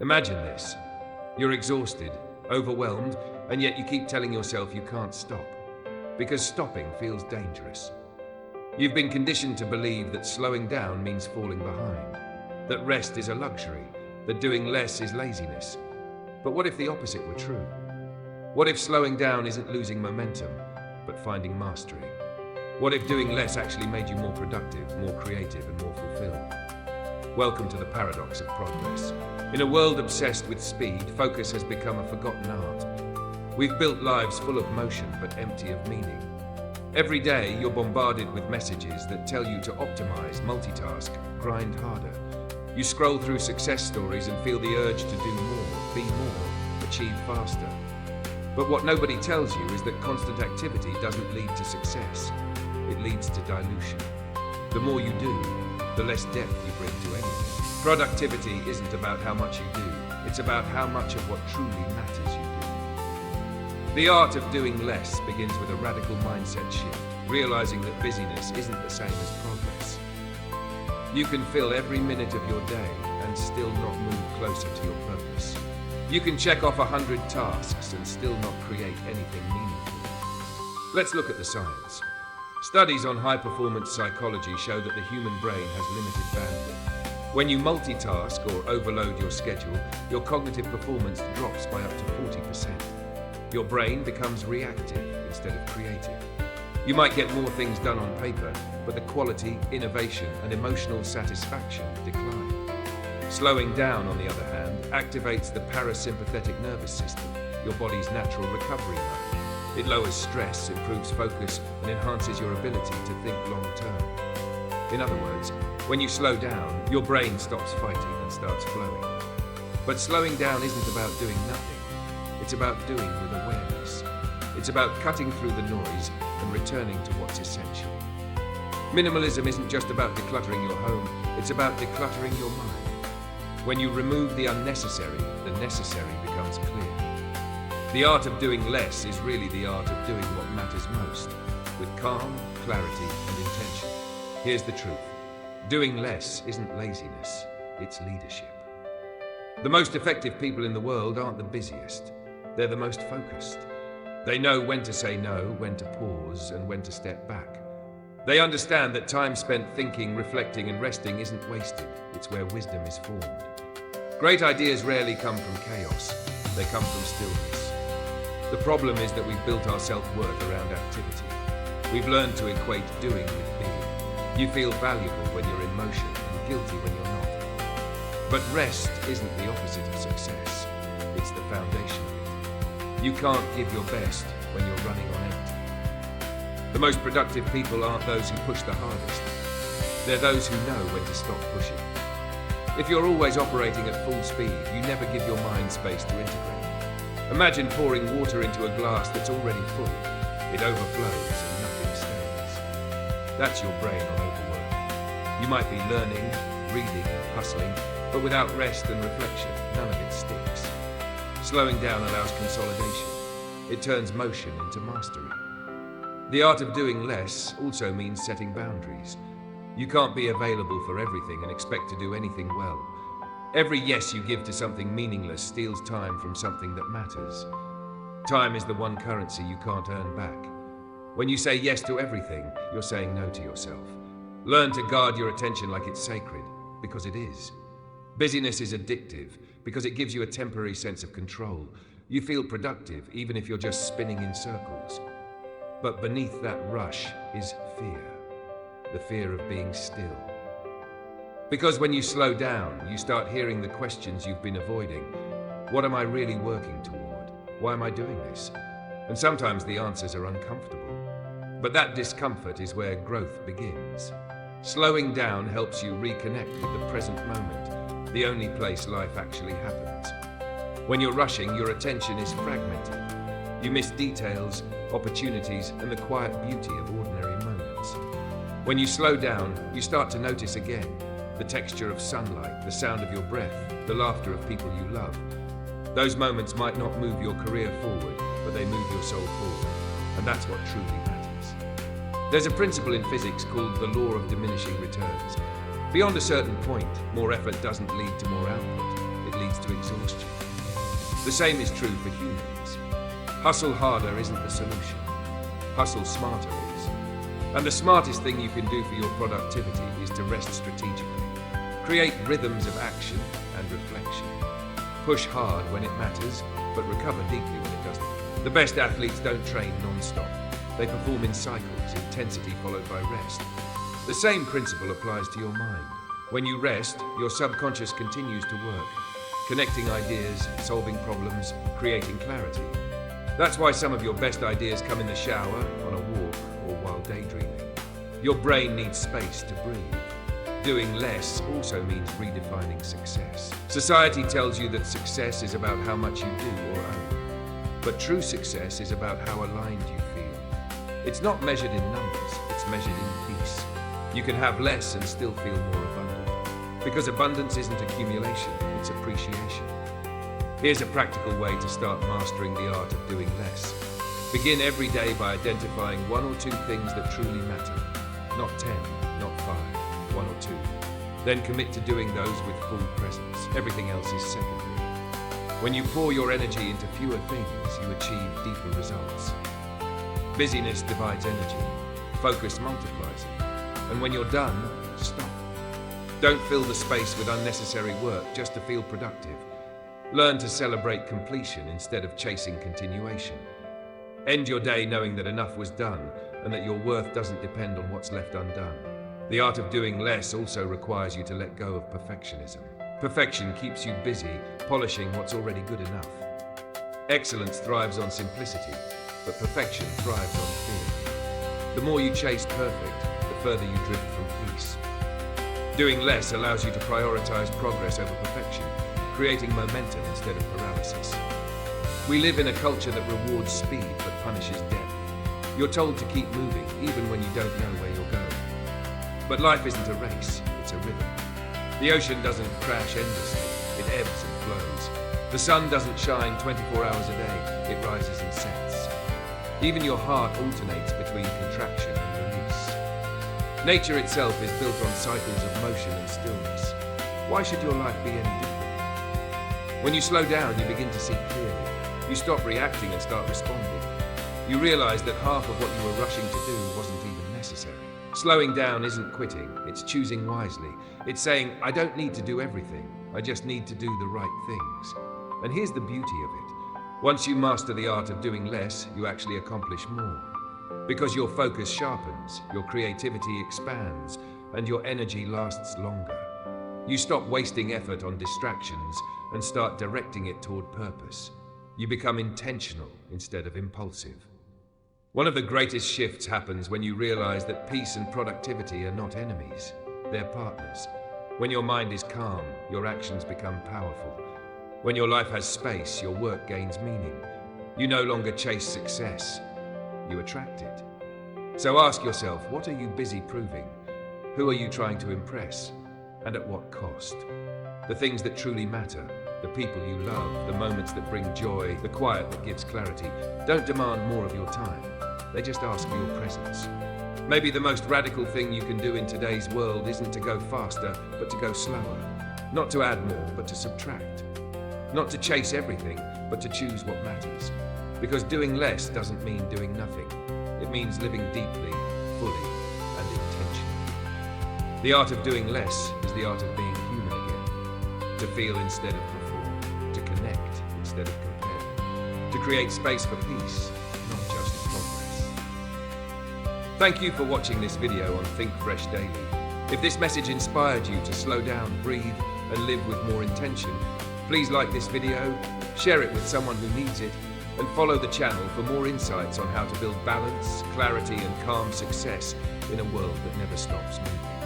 Imagine this. You're exhausted, overwhelmed, and yet you keep telling yourself you can't stop. Because stopping feels dangerous. You've been conditioned to believe that slowing down means falling behind, that rest is a luxury, that doing less is laziness. But what if the opposite were true? What if slowing down isn't losing momentum, but finding mastery? What if doing less actually made you more productive, more creative, and more fulfilled? Welcome to the paradox of progress. In a world obsessed with speed, focus has become a forgotten art. We've built lives full of motion but empty of meaning. Every day, you're bombarded with messages that tell you to optimize, multitask, grind harder. You scroll through success stories and feel the urge to do more, be more, achieve faster. But what nobody tells you is that constant activity doesn't lead to success. It leads to dilution. The more you do, the less depth you bring to anything. Productivity isn't about how much you do, it's about how much of what truly matters you do. The art of doing less begins with a radical mindset shift, realizing that busyness isn't the same as progress. You can fill every minute of your day and still not move closer to your purpose. You can check off 100 tasks and still not create anything meaningful. Let's look at the science. Studies on high-performance psychology show that the human brain has limited bandwidth. When you multitask or overload your schedule, your cognitive performance drops by up to 40%. Your brain becomes reactive instead of creative. You might get more things done on paper, but the quality, innovation, and emotional satisfaction decline. Slowing down, on the other hand, activates the parasympathetic nervous system, your body's natural recovery mode. It lowers stress, improves focus, and enhances your ability to think long-term. In other words, when you slow down, your brain stops fighting and starts flowing. But slowing down isn't about doing nothing. It's about doing with awareness. It's about cutting through the noise and returning to what's essential. Minimalism isn't just about decluttering your home, it's about decluttering your mind. When you remove the unnecessary, the necessary becomes clear. The art of doing less is really the art of doing what matters most, with calm, clarity, and intention. Here's the truth. Doing less isn't laziness, it's leadership. The most effective people in the world aren't the busiest. They're the most focused. They know when to say no, when to pause, and when to step back. They understand that time spent thinking, reflecting, and resting isn't wasted. It's where wisdom is formed. Great ideas rarely come from chaos. They come from stillness. The problem is that we've built our self-worth around activity. We've learned to equate doing with being. You feel valuable when you're in motion and guilty when you're not. But rest isn't the opposite of success. It's the foundation of it. You can't give your best when you're running on empty. The most productive people aren't those who push the hardest. They're those who know when to stop pushing. If you're always operating at full speed, you never give your mind space to integrate. Imagine pouring water into a glass that's already full. It overflows and nothing stays. That's your brain on overwork. You might be learning, reading, hustling, but without rest and reflection, none of it sticks. Slowing down allows consolidation. It turns motion into mastery. The art of doing less also means setting boundaries. You can't be available for everything and expect to do anything well. Every yes you give to something meaningless steals time from something that matters. Time is the one currency you can't earn back. When you say yes to everything, you're saying no to yourself. Learn to guard your attention like it's sacred, because it is. Busyness is addictive, because it gives you a temporary sense of control. You feel productive, even if you're just spinning in circles. But beneath that rush is fear. The fear of being still. Because when you slow down, you start hearing the questions you've been avoiding. What am I really working toward? Why am I doing this? And sometimes the answers are uncomfortable. But that discomfort is where growth begins. Slowing down helps you reconnect with the present moment, the only place life actually happens. When you're rushing, your attention is fragmented. You miss details, opportunities, and the quiet beauty of ordinary moments. When you slow down, you start to notice again the texture of sunlight, the sound of your breath, the laughter of people you love. Those moments might not move your career forward, but they move your soul forward. And that's what truly matters. There's a principle in physics called the law of diminishing returns. Beyond a certain point, more effort doesn't lead to more output. It leads leads to exhaustion. The same is true for humans. Hustle harder isn't the solution. Hustle smarter is. And the smartest thing you can do for your productivity is to rest strategically. Create rhythms of action and reflection. Push hard when it matters, but recover deeply when it doesn't. The best athletes don't train non-stop. They perform in cycles, intensity followed by rest. The same principle applies to your mind. When you rest, your subconscious continues to work, connecting ideas, solving problems, creating clarity. That's why some of your best ideas come in the shower, on a walk, or while daydreaming. Your brain needs space to breathe. Doing less also means redefining success. Society tells you that success is about how much you do or own. But true success is about how aligned you feel. It's not measured in numbers, it's measured in peace. You can have less and still feel more abundant. Because abundance isn't accumulation, it's appreciation. Here's a practical way to start mastering the art of doing less. Begin every day by identifying 1 or 2 things that truly matter. Not 10, not 5, 1 or 2. Then commit to doing those with full presence. Everything else is secondary. When you pour your energy into fewer things, you achieve deeper results. Busyness divides energy. Focus multiplies it. And when you're done, stop. Don't fill the space with unnecessary work just to feel productive. Learn to celebrate completion instead of chasing continuation. End your day knowing that enough was done and that your worth doesn't depend on what's left undone. The art of doing less also requires you to let go of perfectionism. Perfection keeps you busy, polishing what's already good enough. Excellence thrives on simplicity, but perfection thrives on fear. The more you chase perfect, the further you drift from peace. Doing less allows you to prioritize progress over perfection, creating momentum instead of paralysis. We live in a culture that rewards speed but punishes depth. You're told to keep moving, even when you don't know where you're going. But life isn't a race, it's a rhythm. The ocean doesn't crash endlessly, it ebbs and flows. The sun doesn't shine 24 hours a day, it rises and sets. Even your heart alternates between contraction and release. Nature itself is built on cycles of motion and stillness. Why should your life be any different? When you slow down, you begin to see clearly. You stop reacting and start responding. You realize that half of what you were rushing to do wasn't even necessary. Slowing down isn't quitting, it's choosing wisely. It's saying, I don't need to do everything, I just need to do the right things. And here's the beauty of it. Once you master the art of doing less, you actually accomplish more. Because your focus sharpens, your creativity expands, and your energy lasts longer. You stop wasting effort on distractions and start directing it toward purpose. You become intentional instead of impulsive. One of the greatest shifts happens when you realize that peace and productivity are not enemies, they're partners. When your mind is calm, your actions become powerful. When your life has space, your work gains meaning. You no longer chase success, you attract it. So ask yourself, what are you busy proving? Who are you trying to impress? And at what cost? The things that truly matter, the people you love, the moments that bring joy, the quiet that gives clarity, don't demand more of your time. They just ask for your presence. Maybe the most radical thing you can do in today's world isn't to go faster, but to go slower. Not to add more, but to subtract. Not to chase everything, but to choose what matters. Because doing less doesn't mean doing nothing. It means living deeply, fully, and intentionally. The art of doing less is the art of being human again. To feel instead of perform. To connect instead of compare. To create space for peace, not just progress. Thank you for watching this video on Think Fresh Daily. If this message inspired you to slow down, breathe, and live with more intention, please like this video, share it with someone who needs it, and follow the channel for more insights on how to build balance, clarity, and calm success in a world that never stops moving.